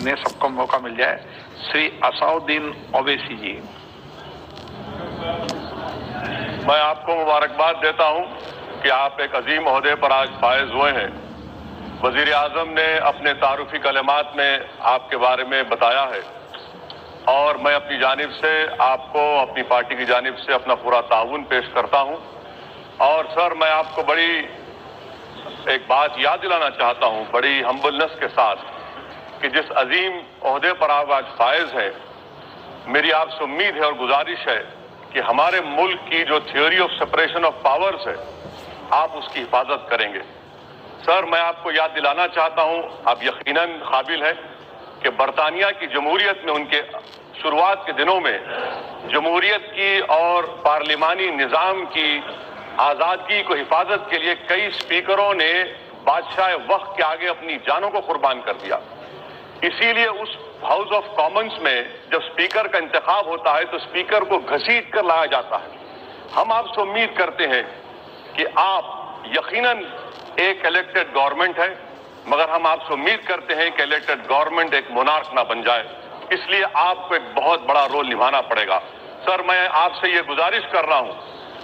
इन्हें सबको मौका मिल जाए। श्री असाउद्दीन ओवैसी जी। मैं आपको मुबारकबाद देता हूं कि आप एक अजीम ओहदे पर आज फायज हुए हैं। वजीर आजम ने अपने तारुफी कलिमात में आपके बारे में बताया है और मैं अपनी जानिब से आपको अपनी पार्टी की जानिब से अपना पूरा ताउन पेश करता हूं। और सर, मैं आपको बड़ी एक बात याद दिलाना चाहता हूं बड़ी हम्बलनेस के साथ कि जिस अजीम ओहदे पर आप आज फायज हैं, मेरी आपसे उम्मीद है और गुजारिश है कि हमारे मुल्क की जो theory of separation of powers है, आप उसकी हिफाजत करेंगे। सर, मैं आपको याद दिलाना चाहता हूं, आप यकीनन काबिल हैं कि बरतानिया की जमहूरियत में उनके शुरुआत के दिनों में जमहूरियत की और पार्लिमानी निज़ाम की आज़ादी को हिफाजत के लिए कई स्पीकरों ने बादशाह वक्त के आगे अपनी जानों को कुर्बान कर दिया। इसीलिए उस हाउस ऑफ कॉमन्स में जब स्पीकर का इंतखाब होता है तो स्पीकर को घसीट कर लाया जाता है। हम आपसे उम्मीद करते हैं कि आप यकीनन एक इलेक्टेड गवर्नमेंट है, मगर हम आपसे उम्मीद करते हैं कि इलेक्टेड गवर्नमेंट एक मोनार्क ना बन जाए, इसलिए आपको एक बहुत बड़ा रोल निभाना पड़ेगा। सर, मैं आपसे ये गुजारिश कर रहा हूं,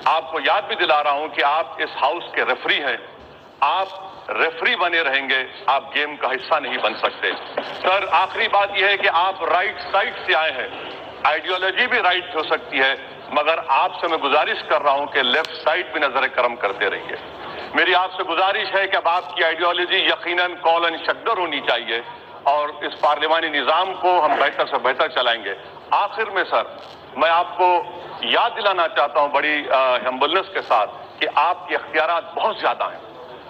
आपको याद भी दिला रहा हूं कि आप इस हाउस के रेफरी हैं। आप रेफरी बने रहेंगे, आप गेम का हिस्सा नहीं बन सकते। सर, आखिरी बात यह है कि आप राइट साइड से आए हैं, आइडियोलॉजी भी राइट हो सकती है, मगर आपसे मैं गुजारिश कर रहा हूं कि लेफ्ट साइड भी नजर करम करते रहिए। मेरी आपसे गुजारिश है कि अब आपकी आइडियोलॉजी यकीनन कौलन शक्दर होनी चाहिए और इस पार्लिमानी निज़ाम को हम बेहतर से बेहतर चलाएंगे। आखिर में सर, मैं आपको याद दिलाना चाहता हूं बड़ी हम्बलनेस के साथ कि आपके इख्तियारात बहुत ज्यादा हैं।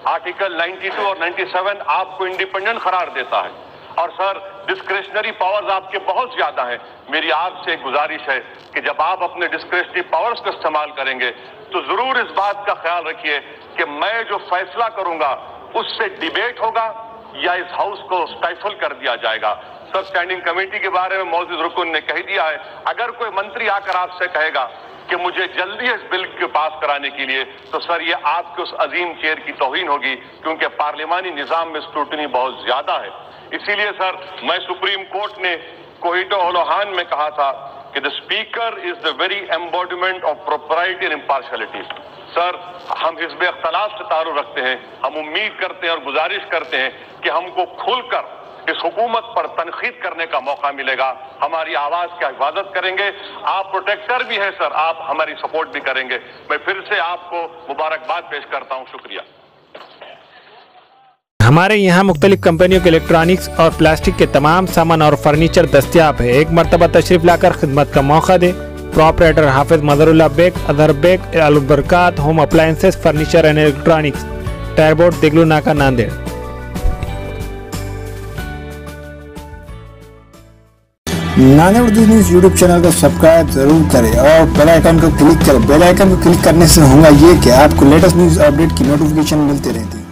आर्टिकल 92 और 97 आपको इंडिपेंडेंट करार देता है और सर, डिस्क्रिशनरी पावर्स आपके बहुत ज्यादा हैं। मेरी आपसे गुजारिश है कि जब आप अपने डिस्क्रिशनरी पावर्स का इस्तेमाल करेंगे तो जरूर इस बात का ख्याल रखिए कि मैं जो फैसला करूंगा उससे डिबेट होगा या इस हाउस को स्टाइफल कर दिया जाएगा। सर, स्टैंडिंग कमेटी के बारे में मौजूद रुकन ने कह दिया है, अगर कोई मंत्री आकर आपसे कहेगा कि मुझे जल्दी इस बिल को पास कराने के लिए, तो सर ये आपके उस अजीम चेयर की तौहीन होगी, क्योंकि पार्लिमानी निज़ाम में स्क्रूटनी बहुत ज्यादा है। इसीलिए सर, मैं सुप्रीम कोर्ट ने कोहिटो ओलोहान में कहा था कि the speaker is the very embodiment of propriety and impartiality. Sir, हम हिज़्ब इख्तिलाफ से ताल्लुक़ रखते हैं, हम उम्मीद करते हैं और गुजारिश करते हैं कि हमको खुलकर इस हुकूमत पर तनखीद करने का मौका मिलेगा। हमारी आवाज की हिफाजत करेंगे। आप प्रोटेक्टर भी हैं सर, आप हमारी सपोर्ट भी करेंगे। मैं फिर से आपको मुबारकबाद पेश करता हूं। शुक्रिया। हमारे यहाँ मुख्तलिफ कंपनियों के इलेक्ट्रॉनिक्स और प्लास्टिक के तमाम सामान और फर्नीचर दस्तियाब है। एक मरतबा तशरीफ लाकर खिदमत का मौका दे। प्रोपराइटर हाफिज मजहरुल्लाह बेग, अदर Baig, Albarkat home appliances, furniture and electronics, टायरबोर्ड, Deglur Naka, Nanded. Nanded Urdu news YouTube channel को सब्सक्राइब जरूर करें और बेल आइकन को क्लिक करें। बेल आइकन को क्लिक करने से होगा ये कि आपको लेटेस्ट न्यूज़ अपडेट की नोटिफिकेशन मिलती रहती है।